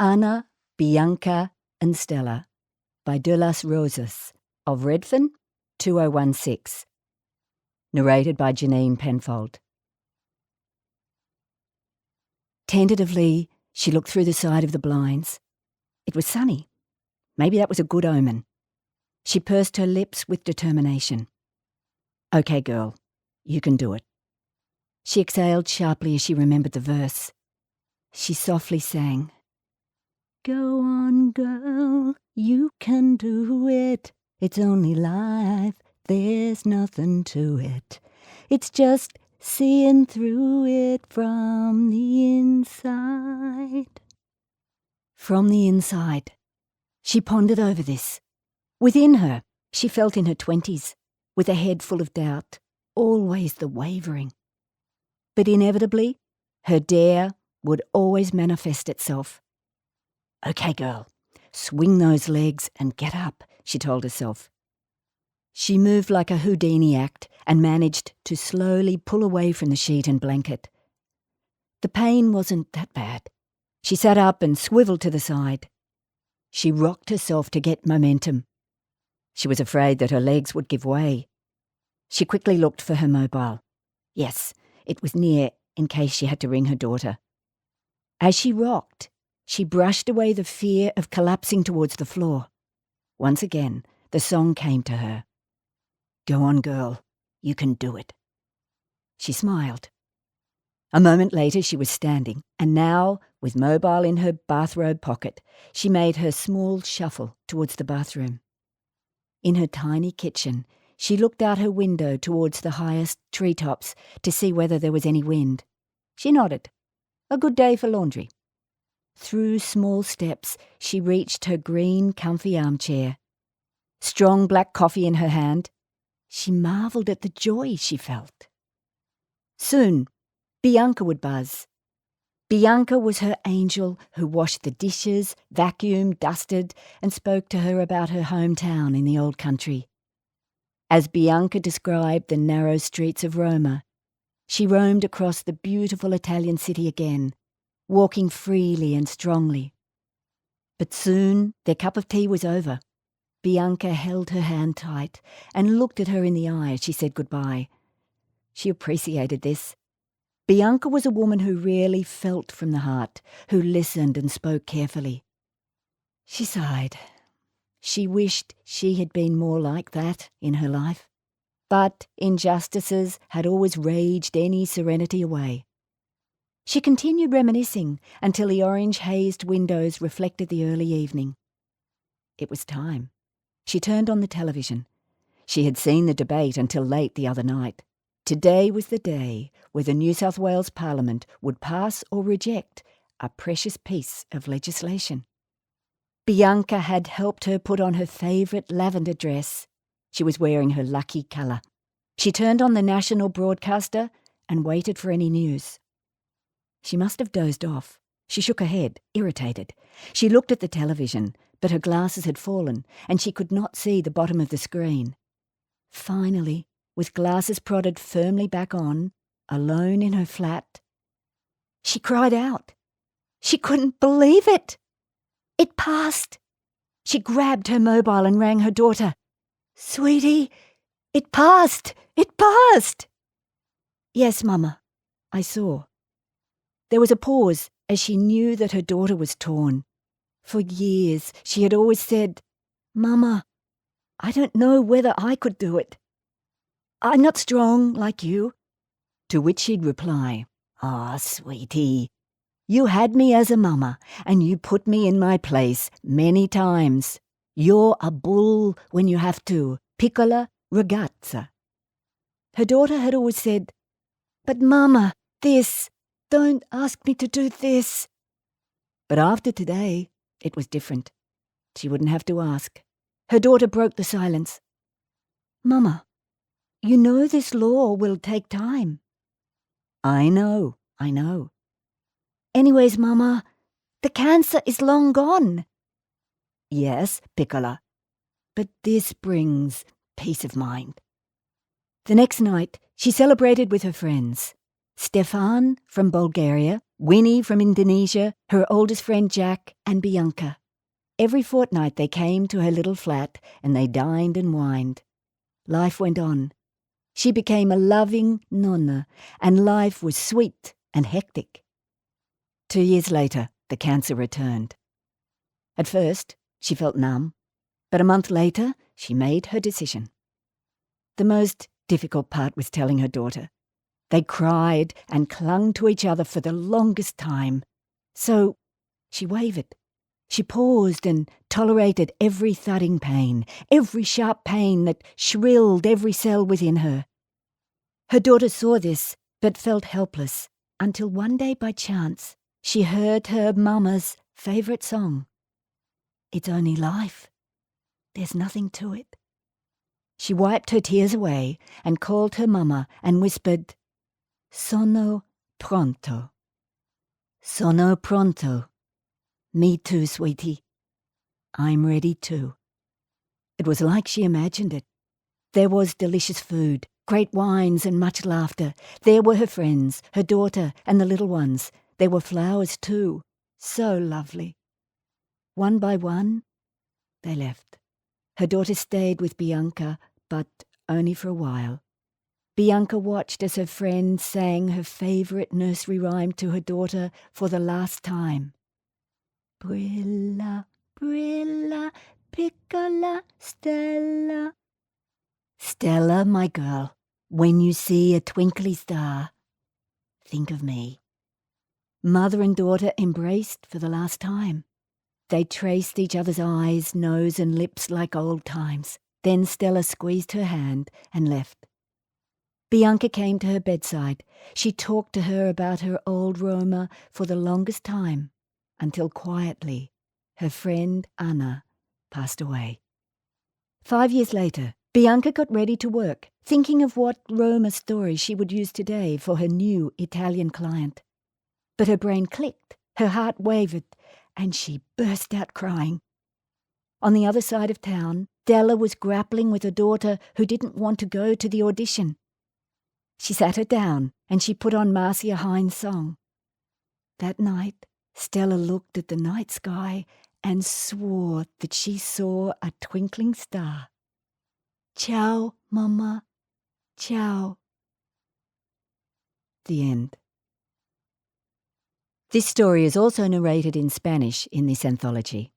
Anna, Bianca and Stella by de las Rosas of Redfern, 2016. Narrated by Janine Penfold. Tentatively, she looked through the side of the blinds. It was sunny. Maybe that was a good omen. She pursed her lips with determination. "Okay, girl, you can do it." She exhaled sharply as she remembered the verse. She softly sang, "Go on, girl, you can do it. It's only life, there's nothing to it. It's just seeing through it from the inside." From the inside. She pondered over this. Within her, she felt in her 20s, with a head full of doubt, always the wavering. But inevitably, her dare would always manifest itself. "Okay, girl, swing those legs and get up," she told herself. She moved like a Houdini act and managed to slowly pull away from the sheet and blanket. The pain wasn't that bad. She sat up and swiveled to the side. She rocked herself to get momentum. She was afraid that her legs would give way. She quickly looked for her mobile. Yes, it was near in case she had to ring her daughter. As she rocked, she brushed away the fear of collapsing towards the floor. Once again, the song came to her. "Go on, girl, you can do it." She smiled. A moment later she was standing, and now, with mobile in her bathrobe pocket, she made her small shuffle towards the bathroom. In her tiny kitchen, she looked out her window towards the highest treetops to see whether there was any wind. She nodded. A good day for laundry. Through small steps, she reached her green, comfy armchair. Strong black coffee in her hand, she marvelled at the joy she felt. Soon, Bianca would buzz. Bianca was her angel who washed the dishes, vacuumed, dusted, and spoke to her about her hometown in the old country. As Bianca described the narrow streets of Roma, she roamed across the beautiful Italian city again, walking freely and strongly. But soon their cup of tea was over. Bianca held her hand tight and looked at her in the eye as she said goodbye. She appreciated this. Bianca was a woman who really felt from the heart, who listened and spoke carefully. She sighed. She wished she had been more like that in her life. But injustices had always raged any serenity away. She continued reminiscing until the orange-hazed windows reflected the early evening. It was time. She turned on the television. She had seen the debate until late the other night. Today was the day where the New South Wales Parliament would pass or reject a precious piece of legislation. Bianca had helped her put on her favourite lavender dress. She was wearing her lucky colour. She turned on the national broadcaster and waited for any news. She must have dozed off. She shook her head, irritated. She looked at the television, but her glasses had fallen and she could not see the bottom of the screen. Finally, with glasses prodded firmly back on, alone in her flat, she cried out. She couldn't believe it. It passed. She grabbed her mobile and rang her daughter. "Sweetie, it passed! It passed!" "Yes, Mama, I saw." There was a pause as she knew that her daughter was torn. For years she had always said, "Mama, I don't know whether I could do it. I'm not strong like you." To which she'd reply, "Ah, sweetie, you had me as a mama and you put me in my place many times. You're a bull when you have to, piccola ragazza." Her daughter had always said, "But Mama, don't ask me to do this." But after today, it was different. She wouldn't have to ask. Her daughter broke the silence. "Mama, you know this law will take time." I know. "Anyways, Mama, the cancer is long gone." "Yes, Piccola, but this brings peace of mind." The next night, she celebrated with her friends. Stefan from Bulgaria, Winnie from Indonesia, her oldest friend Jack, and Bianca. Every fortnight they came to her little flat and they dined and wined. Life went on. She became a loving nonna, and life was sweet and hectic. 2 years later, the cancer returned. At first, she felt numb, but a month later, she made her decision. The most difficult part was telling her daughter. They cried and clung to each other for the longest time. So she wavered. She paused and tolerated every thudding pain, every sharp pain that shrilled every cell within her. Her daughter saw this, but felt helpless, until one day by chance she heard her mama's favourite song. It's only life. There's nothing to it. She wiped her tears away and called her mama and whispered, "Sono pronto. Sono pronto. Me too, sweetie. I'm ready too." It was like she imagined it. There was delicious food, great wines and much laughter. There were her friends, her daughter and the little ones. There were flowers too, so lovely. One by one, they left. Her daughter stayed with Bianca, but only for a while. Bianca watched as her friend sang her favourite nursery rhyme to her daughter for the last time. Brilla, brilla, piccola Stella. Stella, my girl, when you see a twinkly star, think of me. Mother and daughter embraced for the last time. They traced each other's eyes, nose and lips like old times. Then Stella squeezed her hand and left. Bianca came to her bedside. She talked to her about her old Roma for the longest time, until quietly her friend Anna passed away. 5 years later, Bianca got ready to work, thinking of what Roma story she would use today for her new Italian client. But her brain clicked, her heart wavered, and she burst out crying. On the other side of town, Stella was grappling with her daughter who didn't want to go to the audition. She sat her down and she put on Marcia Hines' song. That night, Stella looked at the night sky and swore that she saw a twinkling star. Ciao, Mama. Ciao. The end. This story is also narrated in Spanish in this anthology.